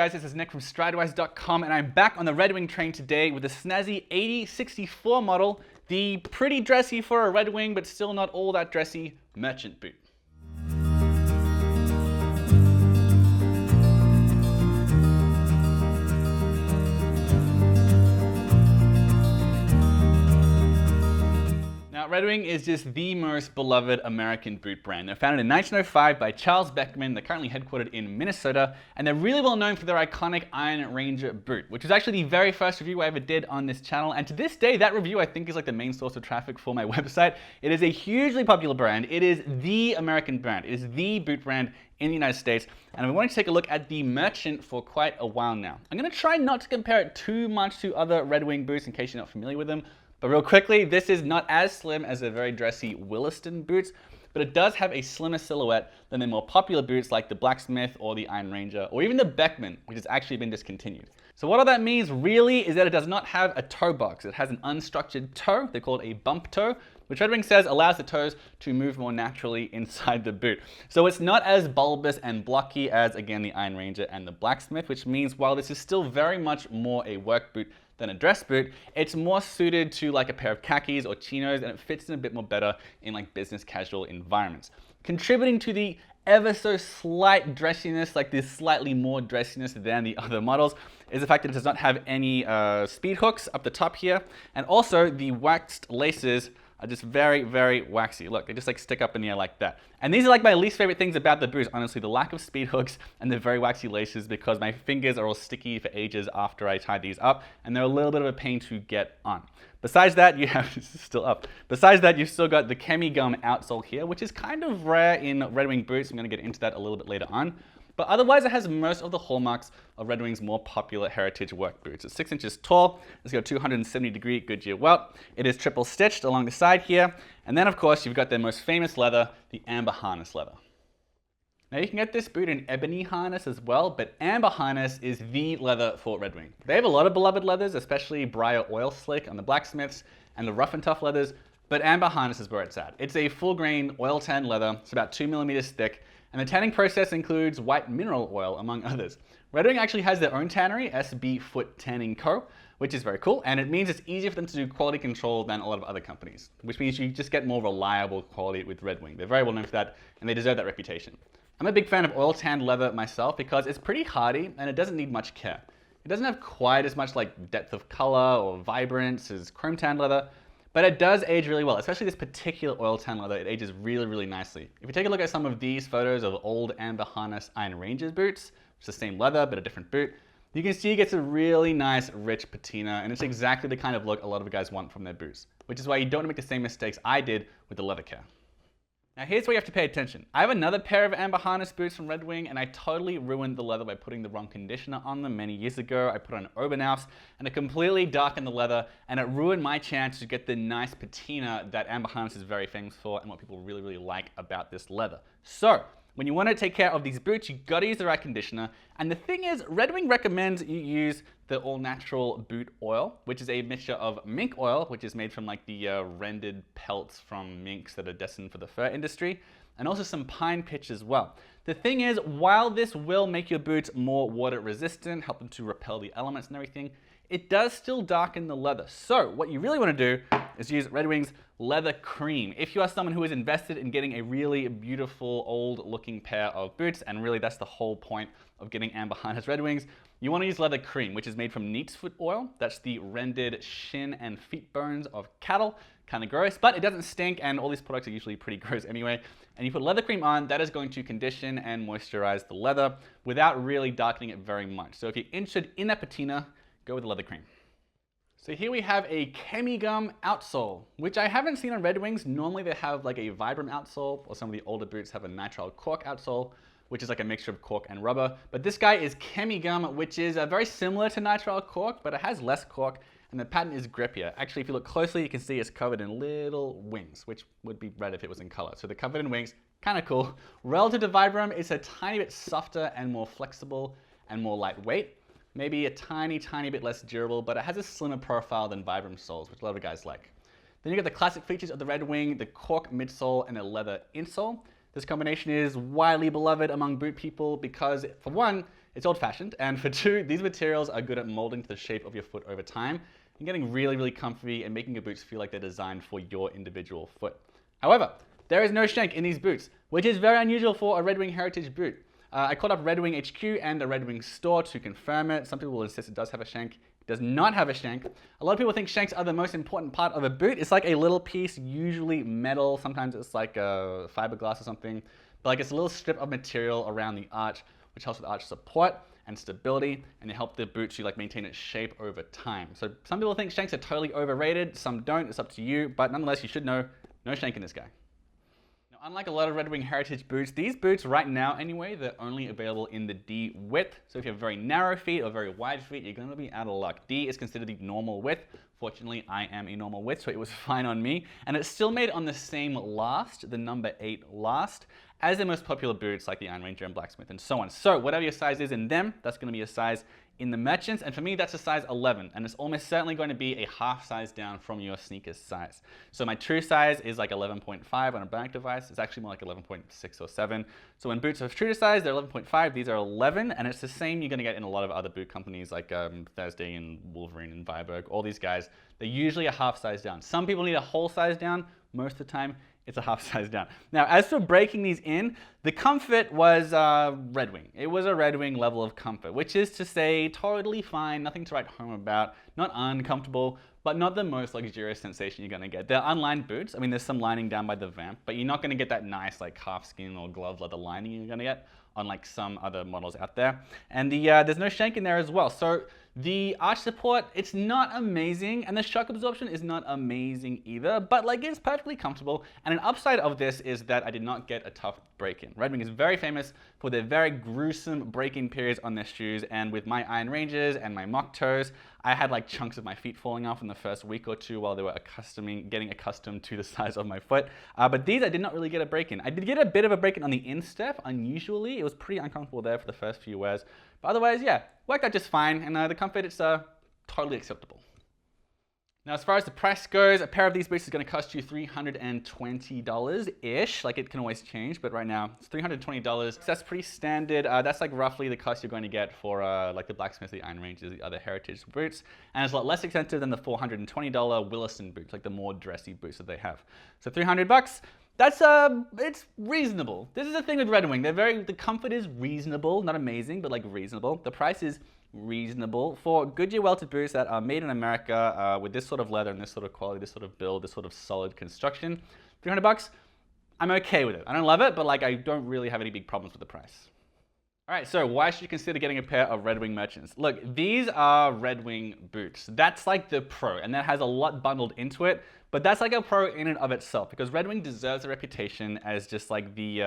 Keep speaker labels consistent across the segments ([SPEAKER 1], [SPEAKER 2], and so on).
[SPEAKER 1] guys, this is Nick from Stridewise.com, and I'm back on the Red Wing train today with the snazzy 8064 model, the pretty dressy for a Red Wing, but still not all that dressy merchant boot. Now, Red Wing is just the most beloved American boot brand. They're founded in 1905 by Charles Beckman. They're currently headquartered in Minnesota, and they're really well known for their iconic Iron Ranger boot, which was actually the very first review I ever did on this channel. And to this day, that review I think is like the main source of traffic for my website. It is a hugely popular brand. It is the American brand. It is the boot brand in the United States, and I've been wanting to take a look at the Merchant for quite a while now. I'm going to try not to compare it too much to other Red Wing boots in case you're not familiar with them. But real quickly, this is not as slim as the very dressy Williston boots, but it does have a slimmer silhouette than the more popular boots like the Blacksmith or the Iron Ranger, or even the Beckman, which has actually been discontinued. So what all that means really is that it does not have a toe box. It has an unstructured toe. They're called a bump toe, which Red Wing says allows the toes to move more naturally inside the boot. So it's not as bulbous and blocky as, again, the Iron Ranger and the Blacksmith, which means while this is still very much more a work boot than a dress boot, it's more suited to like a pair of khakis or chinos, and it fits in a bit more better in like business casual environments. Contributing to the ever so slight dressiness, like this slightly more dressiness than the other models, is the fact that it does not have any speed hooks up the top here, and also the waxed laces are just very, very waxy. Look, they just like stick up in the air like that. And these are like my least favorite things about the boots, honestly, the lack of speed hooks and the very waxy laces, because my fingers are all sticky for ages after I tie these up, and they're a little bit of a pain to get on. Besides that, you have, this is still up. Besides that, you've still got the chemi gum outsole here, which is kind of rare in Red Wing boots. I'm gonna get into that a little bit later on. But otherwise, it has most of the hallmarks of Red Wing's more popular heritage work boots. It's 6 inches tall, it's got a 270-degree Goodyear welt. It is triple stitched along the side here. And then, of course, you've got their most famous leather, the amber harness leather. Now, you can get this boot in ebony harness as well, but amber harness is the leather for Red Wing. They have a lot of beloved leathers, especially Briar Oil Slick on the Blacksmiths and the Rough and Tough leathers, but amber harness is where it's at. It's a full-grain oil tan leather. It's about 2 millimeters thick. And the tanning process includes white mineral oil, among others. Red Wing actually has their own tannery, SB Foot Tanning Co., which is very cool, and it means it's easier for them to do quality control than a lot of other companies, which means you just get more reliable quality with Red Wing. They're very well known for that, and they deserve that reputation. I'm a big fan of oil tanned leather myself because it's pretty hardy and it doesn't need much care. It doesn't have quite as much like depth of color or vibrance as chrome tanned leather, but it does age really well, especially this particular oil tan leather. It ages really, really nicely. If you take a look at some of these photos of old amber harness Iron Rangers boots, which is the same leather, but a different boot, you can see it gets a really nice, rich patina, and it's exactly the kind of look a lot of guys want from their boots, which is why you don't make the same mistakes I did with the leather care. Now here's where you have to pay attention. I have another pair of amber harness boots from Red Wing, and I totally ruined the leather by putting the wrong conditioner on them many years ago. I put on Obernaufs, and it completely darkened the leather, and it ruined my chance to get the nice patina that amber harness is very famous for and what people really, really like about this leather. So, when you want to take care of these boots, you gotta use the right conditioner. And the thing is, Red Wing recommends you use the all-natural boot oil, which is a mixture of mink oil, which is made from like the rendered pelts from minks that are destined for the fur industry, and also some pine pitch as well. The thing is, while this will make your boots more water resistant, help them to repel the elements and everything, it does still darken the leather. So what you really want to do is use Red Wing's leather cream. If you are someone who is invested in getting a really beautiful old looking pair of boots, and really that's the whole point of getting amber harness Red Wings, you want to use leather cream, which is made from neat's foot oil. That's the rendered shin and feet bones of cattle. Kind of gross, but it doesn't stink, and all these products are usually pretty gross anyway. And you put leather cream on, that is going to condition and moisturize the leather without really darkening it very much. So if you're interested in that patina, go with the leather cream. So here we have a chemi gum outsole, which I haven't seen on Red Wings. Normally they have like a Vibram outsole, or some of the older boots have a nitrile cork outsole, which is like a mixture of cork and rubber. But this guy is chemi gum, which is very similar to nitrile cork, but it has less cork, and the pattern is grippier. Actually, if you look closely, you can see it's covered in little wings, which would be red if it was in color. So they're covered in wings, kind of cool. Relative to Vibram, it's a tiny bit softer and more flexible and more lightweight. Maybe a tiny bit less durable, but it has a slimmer profile than Vibram soles, which a lot of guys like. Then you get the classic features of the Red Wing, the cork midsole and a leather insole. This combination is widely beloved among boot people because, for one, it's old-fashioned. And for 2, these materials are good at molding to the shape of your foot over time and getting really, really comfy and making your boots feel like they're designed for your individual foot. However, there is no shank in these boots, which is very unusual for a Red Wing Heritage boot. I called up Red Wing HQ and the Red Wing store to confirm it. Some people will insist it does have a shank. It does not have a shank. A lot of people think shanks are the most important part of a boot. It's like a little piece, usually metal. Sometimes it's like a fiberglass or something. But like it's a little strip of material around the arch, which helps with arch support and stability, and to help the boot to like maintain its shape over time. So some people think shanks are totally overrated. Some don't. It's up to you. But nonetheless, you should know no shank in this guy. Unlike a lot of Red Wing Heritage boots, these boots right now anyway, they're only available in the D width. So if you have very narrow feet or very wide feet, you're going to be out of luck. D is considered the normal width. Fortunately, I am a normal width, so it was fine on me. And it's still made on the same last, the number 8 last, as the most popular boots like the Iron Ranger and Blacksmith and so on. So whatever your size is in them, that's going to be a size in the merchants, and for me that's a size 11, and it's almost certainly going to be a half size down from your sneakers size. So my true size is like 11.5 on a Bionic device. It's actually more like 11.6 or 7. So when boots are true to size, they're 11.5, these are 11, and it's the same you're going to get in a lot of other boot companies like Thursday and Wolverine and Viberg, all these guys. They're usually a half size down. Some people need a whole size down. Most of the time, it's a half size down. Now, as for breaking these in, the comfort was Red Wing. It was a Red Wing level of comfort, which is to say totally fine, nothing to write home about, not uncomfortable, but not the most luxurious sensation you're gonna get. They're unlined boots. I mean, there's some lining down by the vamp, but you're not gonna get that nice like calfskin or glove leather lining you're gonna get on like some other models out there. And there's no shank in there as well. So the arch support, it's not amazing, and the shock absorption is not amazing either, but like it's perfectly comfortable. And an upside of this is that I did not get a tough break-in. Red Wing is very famous for their very gruesome break-in periods on their shoes, and with my Iron Rangers and my mock toes, I had like chunks of my feet falling off in the first week or two while they were getting accustomed to the size of my foot. But these I did not really get a break-in. I did get a bit of a break-in on the instep, unusually. It was pretty uncomfortable there for the first few wears. But otherwise, yeah, worked out just fine, and the comfort, it's totally acceptable. Now, as far as the price goes, a pair of these boots is going to cost you $320-ish. Like, it can always change, but right now it's $320. That's pretty standard. That's like roughly the cost you're going to get for like the Blacksmith, the Iron Rangers, the other Heritage boots. And it's a lot less expensive than the $420 Williston boots, like the more dressy boots that they have. So $300. That's it's reasonable. This is the thing with Red Wing. The comfort is reasonable, not amazing, but like reasonable. The price is reasonable for Goodyear welted boots that are made in America with this sort of leather and this sort of quality, this sort of build, this sort of solid construction. $300. I'm okay with it. I don't love it, but like I don't really have any big problems with the price. All right, so why should you consider getting a pair of Red Wing merchants? Look, these are Red Wing boots. That's like the pro, and that has a lot bundled into it, but that's like a pro in and of itself, because Red Wing deserves a reputation as just like the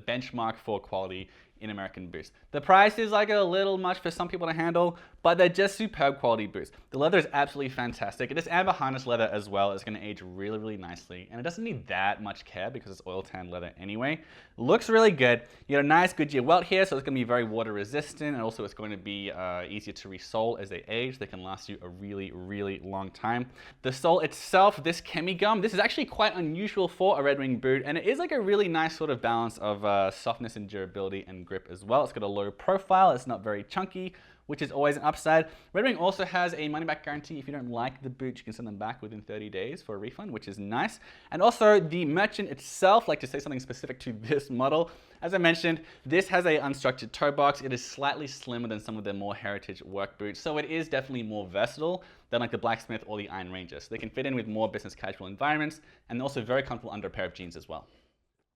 [SPEAKER 1] benchmark for quality in American boots. The price is like a little much for some people to handle, but they're just superb quality boots. The leather is absolutely fantastic. It is amber harness leather as well. It's going to age really, really nicely, and it doesn't need that much care because it's oil tan leather anyway. Looks really good. You got a nice Goodyear welt here, so it's going to be very water resistant, and also it's going to be easier to resole as they age. They can last you a really, really long time. The sole itself, this chemi gum, this is actually quite unusual for a Red Wing boot, and it is like a really nice sort of balance of softness and durability and grip as well. It's got a low profile. It's not very chunky, which is always an upside. Red Wing also has a money-back guarantee. If you don't like the boot, you can send them back within 30 days for a refund, which is nice. And also the merchant itself, like to say something specific to this model, as I mentioned, this has a unstructured toe box. It is slightly slimmer than some of their more heritage work boots, so it is definitely more versatile than like the Blacksmith or the Iron Ranger. So they can fit in with more business casual environments, and also very comfortable under a pair of jeans as well.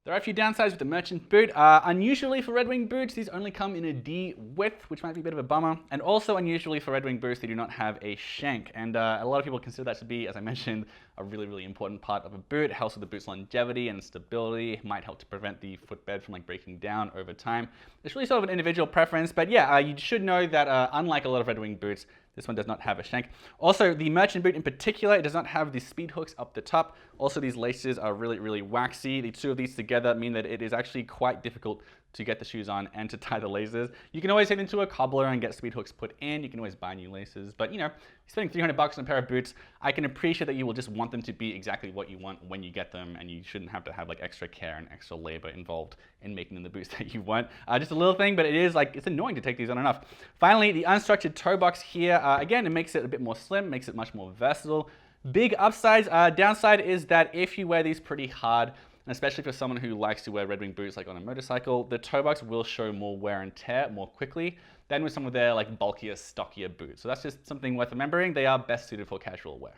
[SPEAKER 1] There are a few downsides with the merchant boot. Unusually for Red Wing boots, these only come in a D width, which might be a bit of a bummer. And also unusually for Red Wing boots, they do not have a shank. And a lot of people consider that to be, as I mentioned, a really, really important part of a boot. It helps with the boot's longevity and stability. It might help to prevent the footbed from like breaking down over time. It's really sort of an individual preference, but yeah, you should know that unlike a lot of Red Wing boots, this one does not have a shank. Also, the merchant boot in particular, it does not have the speed hooks up the top. Also, these laces are really, really waxy. The two of these together mean that it is actually quite difficult to get the shoes on and to tie the laces. You can always take them to a cobbler and get speed hooks put in. You can always buy new laces, but you know, spending $300 on a pair of boots, I can appreciate that you will just want them to be exactly what you want when you get them, and you shouldn't have to have like extra care and extra labor involved in making them the boots that you want. Just a little thing, but it is like, it's annoying to take these on and off. Finally, the Unstructured toe box here. Again, it makes it a bit more slim, makes it much more versatile. Big upsides. Downside is that if you wear these pretty hard, and especially for someone who likes to wear Red Wing boots like on a motorcycle, the toe box will show more wear and tear more quickly than with some of their like bulkier, stockier boots. So that's just something worth remembering. They are best suited for casual wear.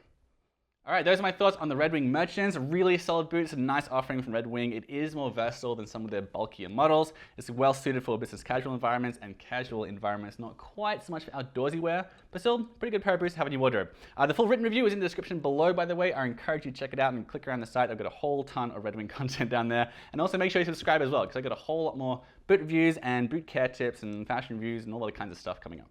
[SPEAKER 1] All right, those are my thoughts on the Red Wing Merchants. Really solid boots, a nice offering from Red Wing. It is more versatile than some of their bulkier models. It's well suited for business casual environments and casual environments, not quite so much for outdoorsy wear, but still pretty good pair of boots to have in your wardrobe. The full written review is in the description below, by the way. I encourage you to check it out and click around the site. I've got a whole ton of Red Wing content down there. And also make sure you subscribe as well, because I've got a whole lot more boot reviews and boot care tips and fashion reviews and all other kinds of stuff coming up.